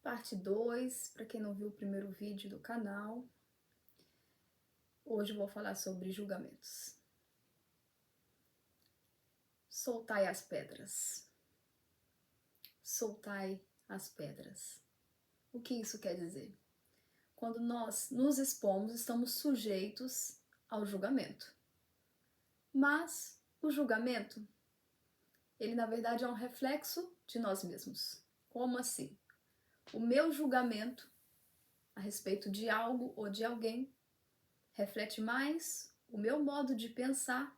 Parte 2, para quem não viu o primeiro vídeo do canal. Hoje eu vou falar sobre julgamentos. Soltai as pedras. Soltai as pedras. O que isso quer dizer? Quando nós nos expomos, estamos sujeitos ao julgamento. Mas o julgamento, ele na verdade é um reflexo de nós mesmos. Como assim? O meu julgamento a respeito de algo ou de alguém reflete mais o meu modo de pensar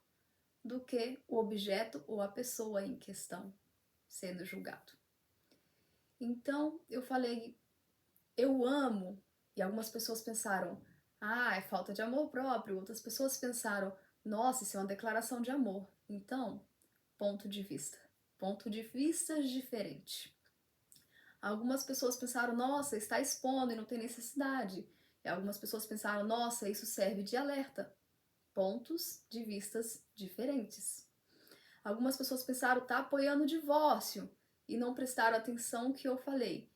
do que o objeto ou a pessoa em questão sendo julgado. Então, eu falei, eu amo, e algumas pessoas pensaram, é falta de amor próprio, outras pessoas pensaram, nossa, isso é uma declaração de amor. Então, ponto de vistas diferentes. Algumas pessoas pensaram, nossa, está expondo e não tem necessidade. E algumas pessoas pensaram, nossa, isso serve de alerta. Pontos de vistas diferentes. Algumas pessoas pensaram, tá apoiando o divórcio e não prestaram atenção no que eu falei.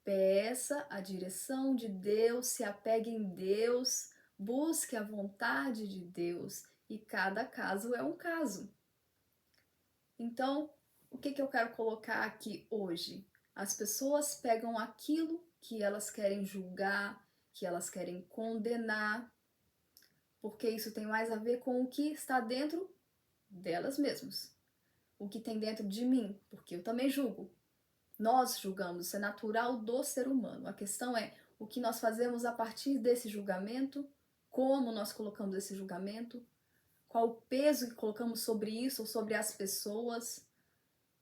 Peça a direção de Deus, se apegue em Deus, busque a vontade de Deus e cada caso é um caso. Então, o que eu quero colocar aqui hoje? As pessoas pegam aquilo que elas querem julgar, que elas querem condenar, porque isso tem mais a ver com o que está dentro delas mesmas. O que tem dentro de mim, porque eu também julgo. Nós julgamos, isso é natural do ser humano. A questão é o que nós fazemos a partir desse julgamento, como nós colocamos esse julgamento, qual o peso que colocamos sobre isso ou sobre as pessoas,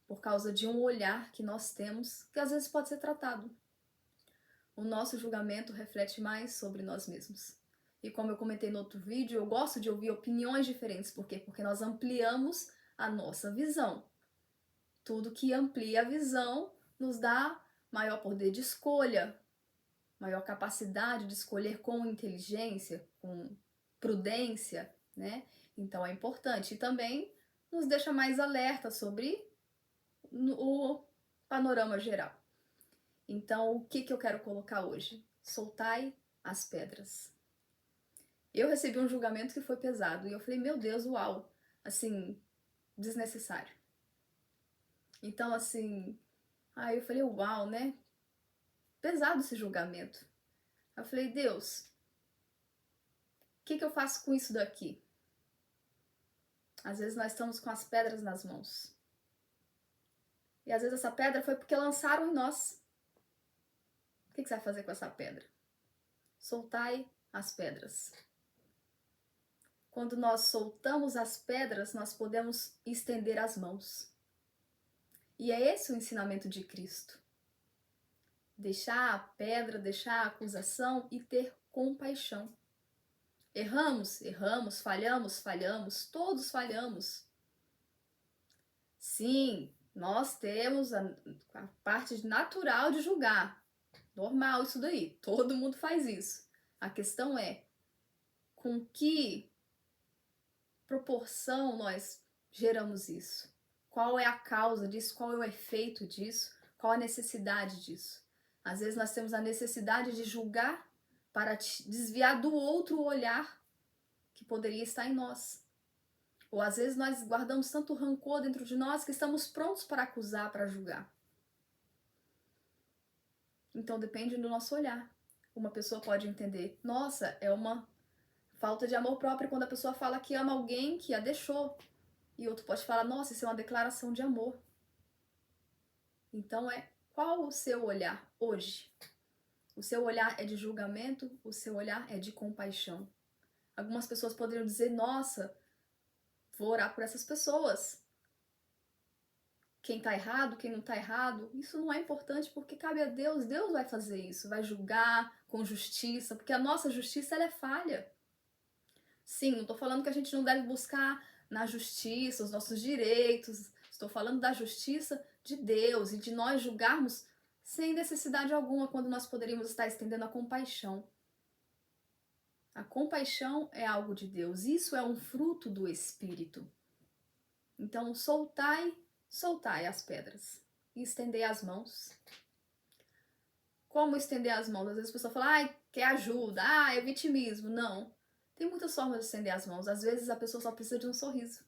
por causa de um olhar que nós temos, que às vezes pode ser tratado. O nosso julgamento reflete mais sobre nós mesmos. E como eu comentei no outro vídeo, eu gosto de ouvir opiniões diferentes. Por quê? Porque nós ampliamos a nossa visão. Tudo que amplia a visão nos dá maior poder de escolha, maior capacidade de escolher com inteligência, com prudência, né? Então é importante. E também nos deixa mais alerta sobre o panorama geral. Então, o que eu quero colocar hoje? Soltai as pedras. Eu recebi um julgamento que foi pesado e eu falei, meu Deus, uau, assim, desnecessário. Então, assim, aí eu falei, uau, né? Pesado esse julgamento. Eu falei, Deus, o que eu faço com isso daqui? Às vezes nós estamos com as pedras nas mãos. E às vezes essa pedra foi porque lançaram em nós. O que você vai fazer com essa pedra? Soltai as pedras. Quando nós soltamos as pedras, nós podemos estender as mãos. E é esse o ensinamento de Cristo. Deixar a pedra, deixar a acusação e ter compaixão. Erramos, erramos, falhamos, todos falhamos. Sim, nós temos a parte natural de julgar. Normal isso daí, todo mundo faz isso. A questão é, com que proporção nós geramos isso? Qual é a causa disso? Qual é o efeito disso? Qual a necessidade disso? Às vezes nós temos a necessidade de julgar para desviar do outro o olhar que poderia estar em nós. Ou às vezes nós guardamos tanto rancor dentro de nós que estamos prontos para acusar, para julgar. Então depende do nosso olhar. Uma pessoa pode entender, nossa, é uma falta de amor próprio quando a pessoa fala que ama alguém que a deixou. E outro pode falar, nossa, isso é uma declaração de amor. Então qual o seu olhar hoje? O seu olhar é de julgamento? O seu olhar é de compaixão? Algumas pessoas poderiam dizer, nossa, vou orar por essas pessoas. Quem tá errado, quem não tá errado, isso não é importante porque cabe a Deus. Deus vai fazer isso, vai julgar com justiça, porque a nossa justiça ela é falha. Sim, não tô falando que a gente não deve buscar na justiça os nossos direitos. Estou falando da justiça de Deus e de nós julgarmos sem necessidade alguma quando nós poderíamos estar estendendo a compaixão. A compaixão é algo de Deus, isso é um fruto do Espírito. Então, soltai as pedras e estendei as mãos. como estender as mãos. Às vezes a pessoa fala, ai, quer ajuda, é vitimismo. Não. Tem muitas formas de estender as mãos. Às vezes a pessoa só precisa de um sorriso.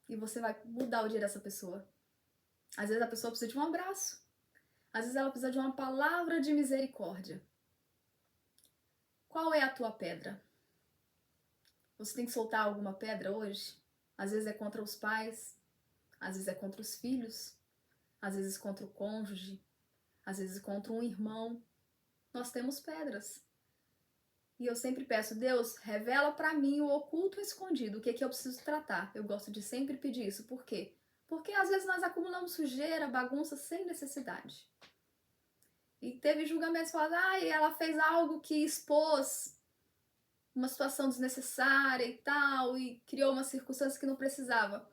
E você vai mudar o dia dessa pessoa. Às vezes a pessoa precisa de um abraço. Às vezes ela precisa de uma palavra de misericórdia. Qual é a tua pedra? Você tem que soltar alguma pedra hoje? Às vezes é contra os pais, às vezes é contra os filhos, às vezes contra o cônjuge, às vezes contra um irmão. Nós temos pedras. E eu sempre peço, Deus, revela para mim o oculto e o escondido, o que é que eu preciso tratar. Eu gosto de sempre pedir isso. Por quê? Porque às vezes nós acumulamos sujeira, bagunça sem necessidade. E teve julgamentos falando, ela fez algo que expôs uma situação desnecessária e tal, e criou uma circunstância que não precisava.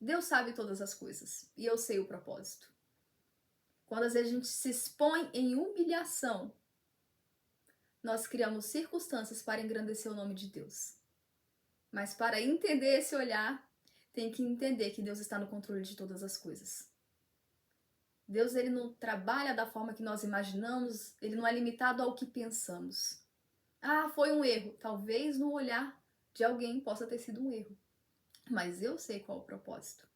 Deus sabe todas as coisas, e eu sei o propósito. Quando às vezes a gente se expõe em humilhação, nós criamos circunstâncias para engrandecer o nome de Deus. Mas para entender esse olhar, tem que entender que Deus está no controle de todas as coisas. Deus, ele não trabalha da forma que nós imaginamos, ele não é limitado ao que pensamos. Foi um erro. Talvez no olhar de alguém possa ter sido um erro. Mas eu sei qual é o propósito.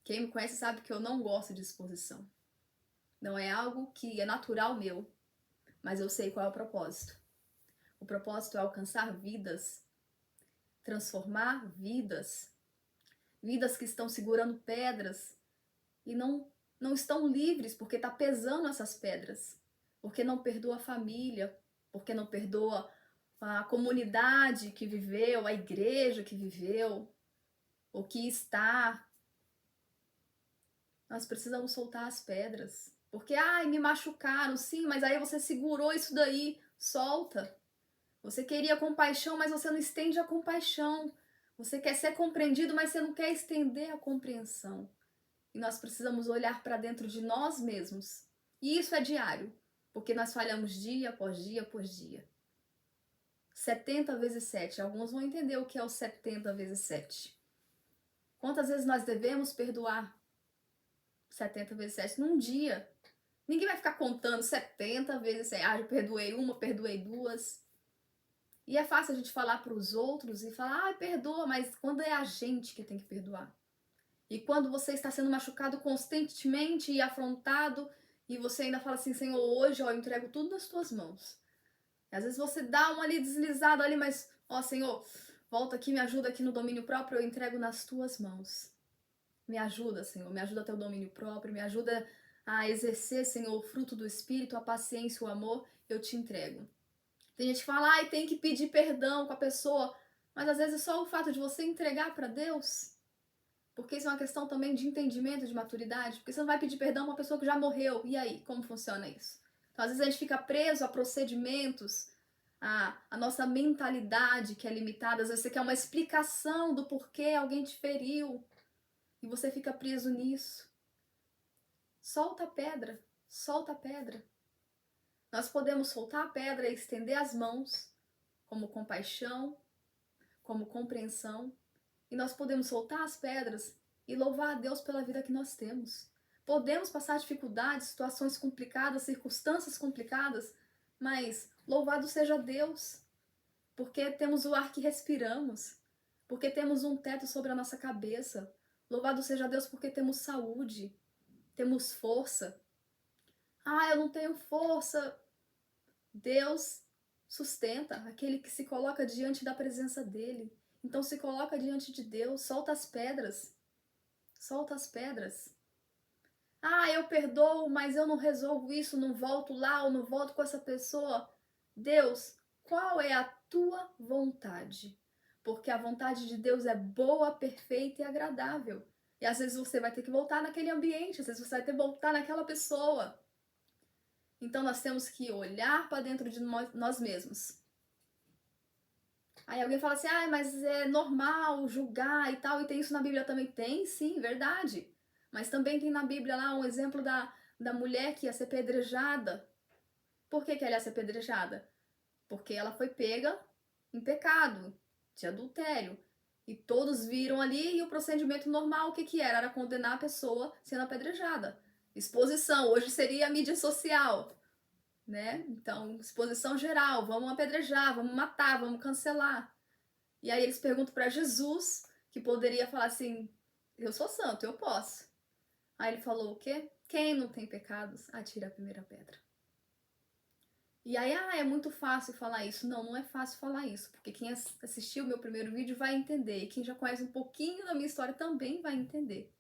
Quem me conhece sabe que eu não gosto de exposição. Não é algo que é natural meu. Mas eu sei qual é o propósito. O propósito é alcançar vidas. Transformar vidas. Vidas que estão segurando pedras. E não estão livres porque está pesando essas pedras. Porque não perdoa a família. Porque não perdoa a comunidade que viveu, a igreja que viveu, o que está. Nós precisamos soltar as pedras. Porque, me machucaram, sim, mas aí você segurou isso daí, solta. Você queria compaixão, mas você não estende a compaixão. Você quer ser compreendido, mas você não quer estender a compreensão. E nós precisamos olhar para dentro de nós mesmos. E isso é diário, porque nós falhamos dia após dia após dia. 70 vezes 7. Alguns vão entender o que é o 70 vezes 7. Quantas vezes nós devemos perdoar? 70 vezes 7 num dia. Ninguém vai ficar contando 70 vezes 7. Eu perdoei uma, perdoei duas. E é fácil a gente falar para os outros e falar, perdoa, mas quando é a gente que tem que perdoar? E quando você está sendo machucado constantemente e afrontado, e você ainda fala assim, Senhor, hoje eu entrego tudo nas tuas mãos. E às vezes você dá uma ali deslizada ali, mas, Senhor, volta aqui, me ajuda aqui no domínio próprio, eu entrego nas tuas mãos. Me ajuda, Senhor, me ajuda a ter o domínio próprio, me ajuda a exercer, Senhor, o fruto do Espírito, a paciência, o amor, eu te entrego. Tem gente que fala, tem que pedir perdão com a pessoa, mas às vezes só o fato de você entregar para Deus, porque isso é uma questão também de entendimento, de maturidade, porque você não vai pedir perdão a uma pessoa que já morreu, e aí, como funciona isso? Então, às vezes a gente fica preso a procedimentos, a nossa mentalidade que é limitada, às vezes você quer uma explicação do porquê alguém te feriu, e você fica preso nisso. Solta a pedra, solta a pedra. Nós podemos soltar a pedra e estender as mãos, como compaixão, como compreensão, e nós podemos soltar as pedras e louvar a Deus pela vida que nós temos. Podemos passar dificuldades, situações complicadas, circunstâncias complicadas, mas louvado seja Deus, porque temos o ar que respiramos, porque temos um teto sobre a nossa cabeça. Louvado seja Deus porque temos saúde, temos força. Eu não tenho força. Deus sustenta aquele que se coloca diante da presença dele. Então se coloca diante de Deus, solta as pedras. Solta as pedras. Eu perdoo, mas eu não resolvo isso, não volto lá ou não volto com essa pessoa. Deus, qual é a tua vontade? Porque a vontade de Deus é boa, perfeita e agradável. E às vezes você vai ter que voltar naquele ambiente, às vezes você vai ter que voltar naquela pessoa. Então nós temos que olhar para dentro de nós mesmos. Aí alguém fala assim, mas é normal julgar e tal, e tem isso na Bíblia também? Tem, sim, verdade. Mas também tem na Bíblia lá um exemplo da mulher que ia ser apedrejada. Por que ela ia ser apedrejada? Porque ela foi pega em pecado, de adultério. E todos viram ali, e o procedimento normal, o que era? Era condenar a pessoa sendo apedrejada. Exposição, hoje seria a mídia social. né? Então, exposição geral, vamos apedrejar, vamos matar, vamos cancelar. E aí eles perguntam para Jesus, que poderia falar assim: eu sou santo, eu posso. Aí ele falou o quê? Quem não tem pecados, atira a primeira pedra. E aí, é muito fácil falar isso. Não, não é fácil falar isso, porque quem assistiu o meu primeiro vídeo vai entender, e quem já conhece um pouquinho da minha história também vai entender.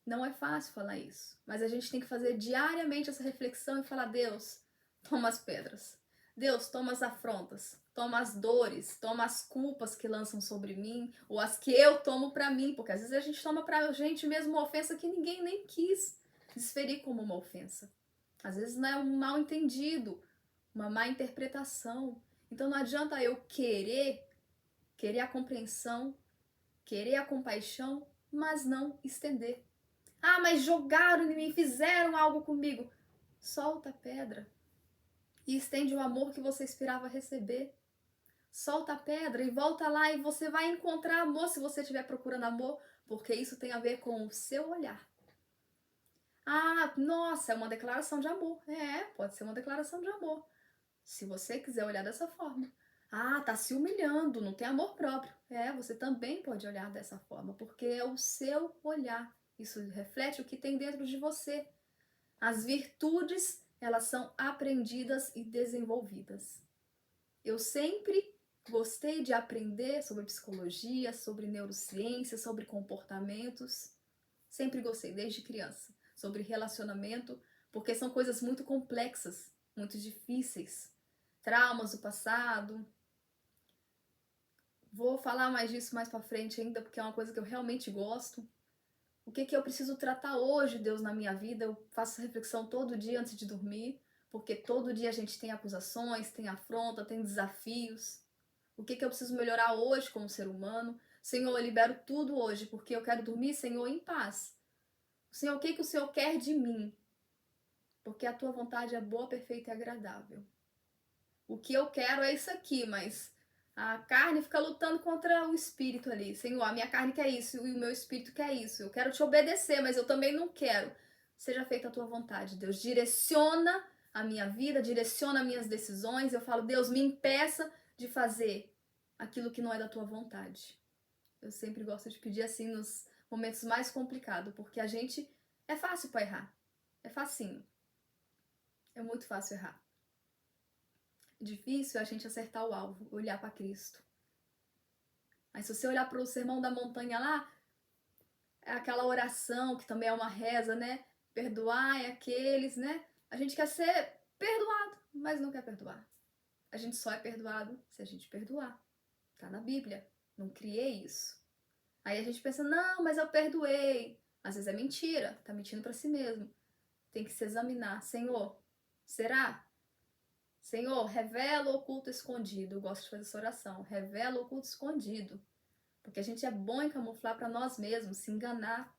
Não é fácil falar isso, mas a gente tem que fazer diariamente essa reflexão e falar: Deus, toma as pedras. Deus, toma as afrontas, toma as dores, toma as culpas que lançam sobre mim, ou as que eu tomo pra mim, porque às vezes a gente toma pra gente mesmo uma ofensa que ninguém nem quis desferir como uma ofensa. Às vezes não é um mal entendido, uma má interpretação. Então não adianta eu querer a compreensão, querer a compaixão, mas não estender. Mas jogaram em mim, fizeram algo comigo. Solta a pedra e estende o amor que você esperava receber. Solta a pedra e volta lá, e você vai encontrar amor se você estiver procurando amor, porque isso tem a ver com o seu olhar. Nossa, é uma declaração de amor. Pode ser uma declaração de amor, se você quiser olhar dessa forma. Tá se humilhando, não tem amor próprio. Você também pode olhar dessa forma, porque é o seu olhar. Isso reflete o que tem dentro de você. As virtudes, elas são aprendidas e desenvolvidas. Eu sempre gostei de aprender sobre psicologia, sobre neurociência, sobre comportamentos. Sempre gostei, desde criança, sobre relacionamento, porque são coisas muito complexas, muito difíceis. Traumas do passado. Vou falar mais disso mais pra frente ainda, porque é uma coisa que eu realmente gosto. O que eu preciso tratar hoje, Deus, na minha vida? Eu faço essa reflexão todo dia antes de dormir, porque todo dia a gente tem acusações, tem afronta, tem desafios. O que eu preciso melhorar hoje como ser humano? Senhor, eu libero tudo hoje, porque eu quero dormir, Senhor, em paz. Senhor, o que o Senhor quer de mim? Porque a tua vontade é boa, perfeita e agradável. O que eu quero é isso aqui, mas a carne fica lutando contra o espírito ali. Senhor, a minha carne quer isso e o meu espírito quer isso. Eu quero te obedecer, mas eu também não quero. Seja feita a tua vontade, Deus. Direciona a minha vida, direciona minhas decisões. Eu falo: Deus, me impeça de fazer aquilo que não é da tua vontade. Eu sempre gosto de pedir assim nos momentos mais complicados, porque a gente é fácil para errar. É facinho. É muito fácil errar. Difícil é a gente acertar o alvo, olhar para Cristo. Aí se você olhar para o Sermão da Montanha lá, é aquela oração que também é uma reza, né? Perdoai aqueles, né? A gente quer ser perdoado, mas não quer perdoar. A gente só é perdoado se a gente perdoar. Tá na Bíblia. Não criei isso. Aí a gente pensa: não, mas eu perdoei. Às vezes é mentira, tá mentindo para si mesmo. Tem que se examinar. Senhor, será? Senhor, revela o oculto escondido. Eu gosto de fazer essa oração. Revela o oculto escondido. Porque a gente é bom em camuflar para nós mesmos, se enganar,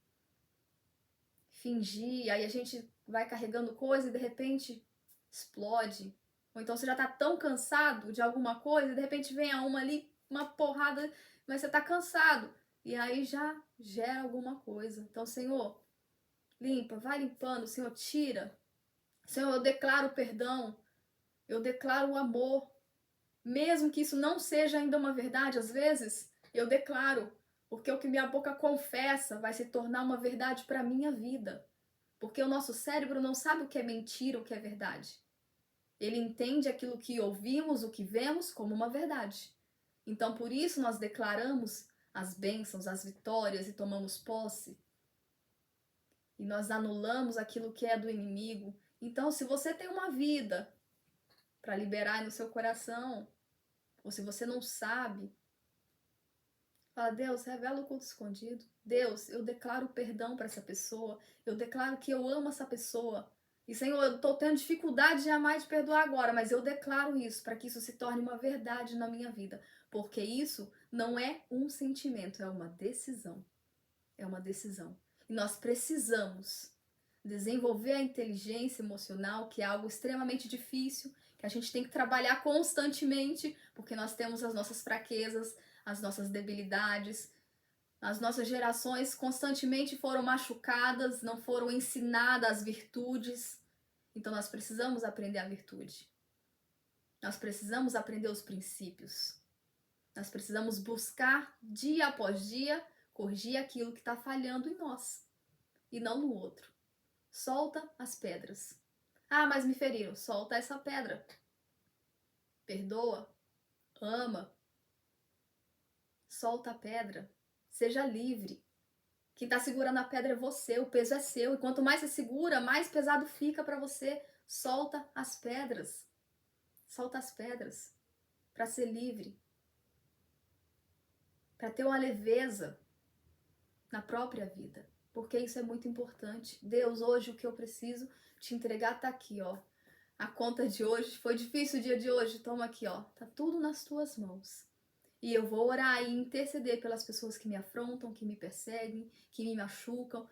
fingir. Aí a gente vai carregando coisa e de repente explode. Ou então você já tá tão cansado de alguma coisa e de repente vem a uma ali, uma porrada, mas você tá cansado. E aí já gera alguma coisa. Então, Senhor, limpa, vai limpando. Senhor, tira. Senhor, eu declaro perdão. Eu declaro o amor. Mesmo que isso não seja ainda uma verdade, às vezes, eu declaro. Porque o que minha boca confessa vai se tornar uma verdade para a minha vida. Porque o nosso cérebro não sabe o que é mentira, o que é verdade. Ele entende aquilo que ouvimos, o que vemos, como uma verdade. Então, por isso, nós declaramos as bênçãos, as vitórias e tomamos posse. E nós anulamos aquilo que é do inimigo. Então, se você tem uma vida para liberar no seu coração, ou se você não sabe, fala: Deus, revela o culto escondido. Deus, eu declaro perdão para essa pessoa. Eu declaro que eu amo essa pessoa. E, Senhor, eu estou tendo dificuldade jamais de perdoar agora, mas eu declaro isso para que isso se torne uma verdade na minha vida. Porque isso não é um sentimento, é uma decisão. É uma decisão. E nós precisamos desenvolver a inteligência emocional, que é algo extremamente difícil, que a gente tem que trabalhar constantemente, porque nós temos as nossas fraquezas, as nossas debilidades. As nossas gerações constantemente foram machucadas, não foram ensinadas as virtudes. Então nós precisamos aprender a virtude. Nós precisamos aprender os princípios. Nós precisamos buscar, dia após dia, corrigir aquilo que está falhando em nós e não no outro. Solta as pedras. Ah, mas me feriram. Solta essa pedra. Perdoa. Ama. Solta a pedra. Seja livre. Quem está segurando a pedra é você, o peso é seu. E quanto mais você segura, mais pesado fica para você. Solta as pedras. Solta as pedras. Para ser livre. Para ter uma leveza na própria vida. Porque isso é muito importante. Deus, hoje o que eu preciso te entregar tá aqui, ó. A conta de hoje, foi difícil o dia de hoje, toma aqui, ó. Tá tudo nas tuas mãos. E eu vou orar e interceder pelas pessoas que me afrontam, que me perseguem, que me machucam.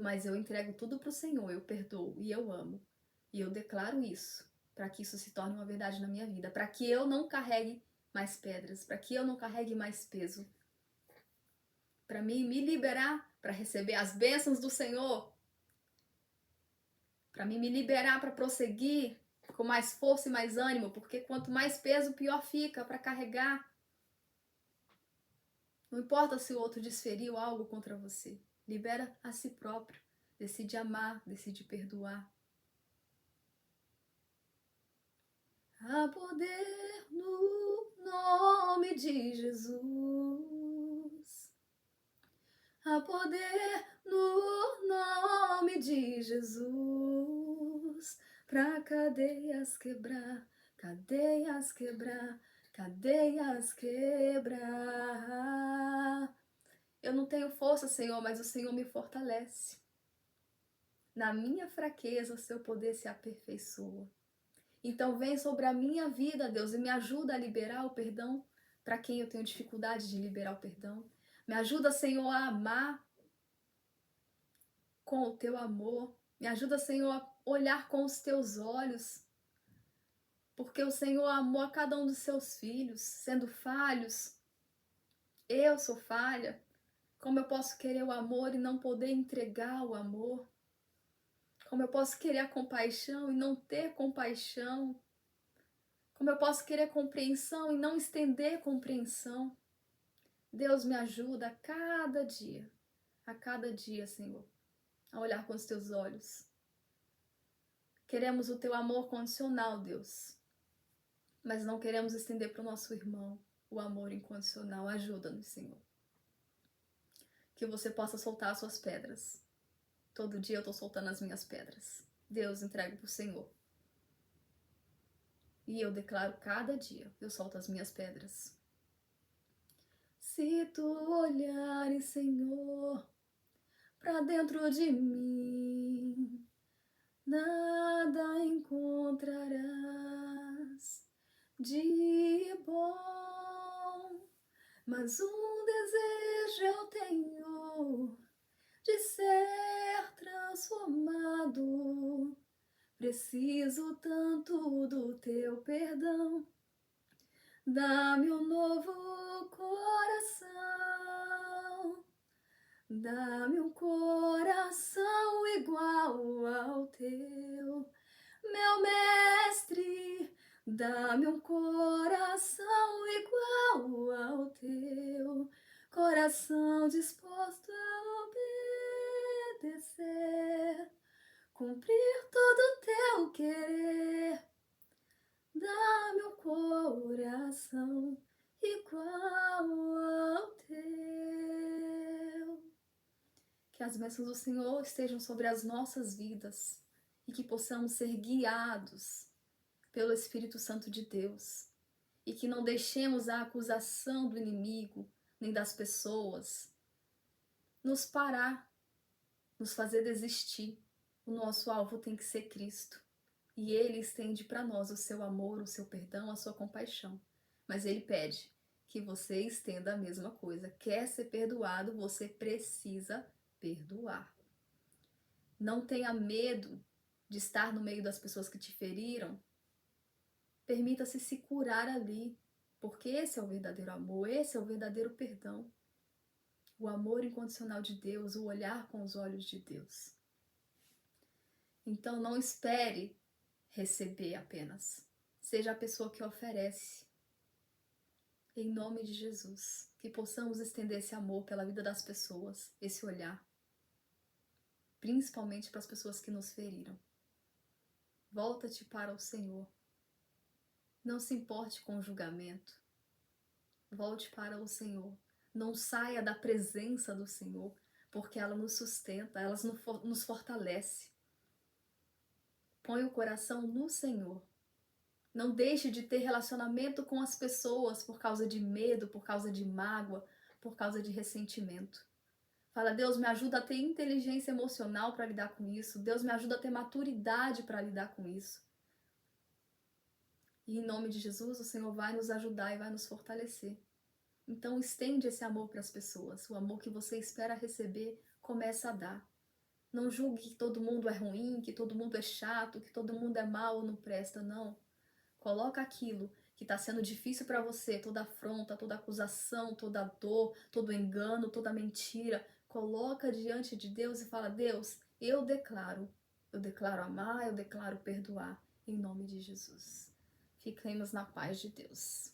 Mas eu entrego tudo pro Senhor, eu perdoo e eu amo. E eu declaro isso, para que isso se torne uma verdade na minha vida. Para que eu não carregue mais pedras, para que eu não carregue mais peso. Para mim me liberar, para receber as bênçãos do Senhor. Para mim me liberar para prosseguir com mais força e mais ânimo, porque quanto mais peso, pior fica para carregar. Não importa se o outro desferiu algo contra você. Libera a si próprio. Decide amar, decide perdoar. Há poder no nome de Jesus. Há poder no nome de Jesus. Pra cadeias quebrar, cadeias quebrar, cadeias quebrar. Eu não tenho força, Senhor, mas o Senhor me fortalece. Na minha fraqueza, o seu poder se aperfeiçoa. Então vem sobre a minha vida, Deus, e me ajuda a liberar o perdão para quem eu tenho dificuldade de liberar o perdão. Me ajuda, Senhor, a amar com o teu amor. Me ajuda, Senhor, a olhar com os teus olhos. Porque o Senhor amou a cada um dos seus filhos, sendo falhos. Eu sou falha. Como eu posso querer o amor e não poder entregar o amor? Como eu posso querer a compaixão e não ter compaixão? Como eu posso querer compreensão e não estender compreensão? Deus, me ajuda a cada dia, Senhor, a olhar com os teus olhos. Queremos o teu amor condicional, Deus, mas não queremos estender para o nosso irmão o amor incondicional. Ajuda-nos, Senhor. Que você possa soltar as suas pedras. Todo dia eu estou soltando as minhas pedras. Deus, entrego para o Senhor. E eu declaro cada dia, eu solto as minhas pedras. Se tu olhares, Senhor, para dentro de mim, nada encontrarás de bom. Mas um desejo eu tenho de ser transformado. Preciso tanto do teu perdão. Dá-me um novo coração. Dá-me um coração igual ao teu, meu mestre. Dá-me um coração igual ao teu, coração disposto a obedecer, cumprir todo o teu querer. Dá-me um coração igual ao teu. Que as bênçãos do Senhor estejam sobre as nossas vidas e que possamos ser guiados pelo Espírito Santo de Deus e que não deixemos a acusação do inimigo nem das pessoas nos parar, nos fazer desistir. O nosso alvo tem que ser Cristo e Ele estende para nós o seu amor, o seu perdão, a sua compaixão. Mas Ele pede que você estenda a mesma coisa. Quer ser perdoado, você precisa perdoar. Não tenha medo de estar no meio das pessoas que te feriram. Permita-se se curar ali, porque esse é o verdadeiro amor, esse é o verdadeiro perdão. O amor incondicional de Deus, o olhar com os olhos de Deus. Então não espere receber apenas. Seja a pessoa que oferece. Em nome de Jesus, que possamos estender esse amor pela vida das pessoas, esse olhar, principalmente para as pessoas que nos feriram. Volta-te para o Senhor. Não se importe com o julgamento. Volte para o Senhor. Não saia da presença do Senhor, porque ela nos sustenta, ela nos fortalece. Põe o coração no Senhor. Não deixe de ter relacionamento com as pessoas por causa de medo, por causa de mágoa, por causa de ressentimento. Fala, Deus, me ajuda a ter inteligência emocional para lidar com isso. Deus, me ajuda a ter maturidade para lidar com isso. E em nome de Jesus, o Senhor vai nos ajudar e vai nos fortalecer. Então, estende esse amor para as pessoas. O amor que você espera receber, começa a dar. Não julgue que todo mundo é ruim, que todo mundo é chato, que todo mundo é mau ou não presta, não. Coloca aquilo que está sendo difícil para você, toda afronta, toda acusação, toda dor, todo engano, toda mentira. Coloca diante de Deus e fala, Deus, eu declaro amar, eu declaro perdoar, em nome de Jesus. Fiquemos na paz de Deus.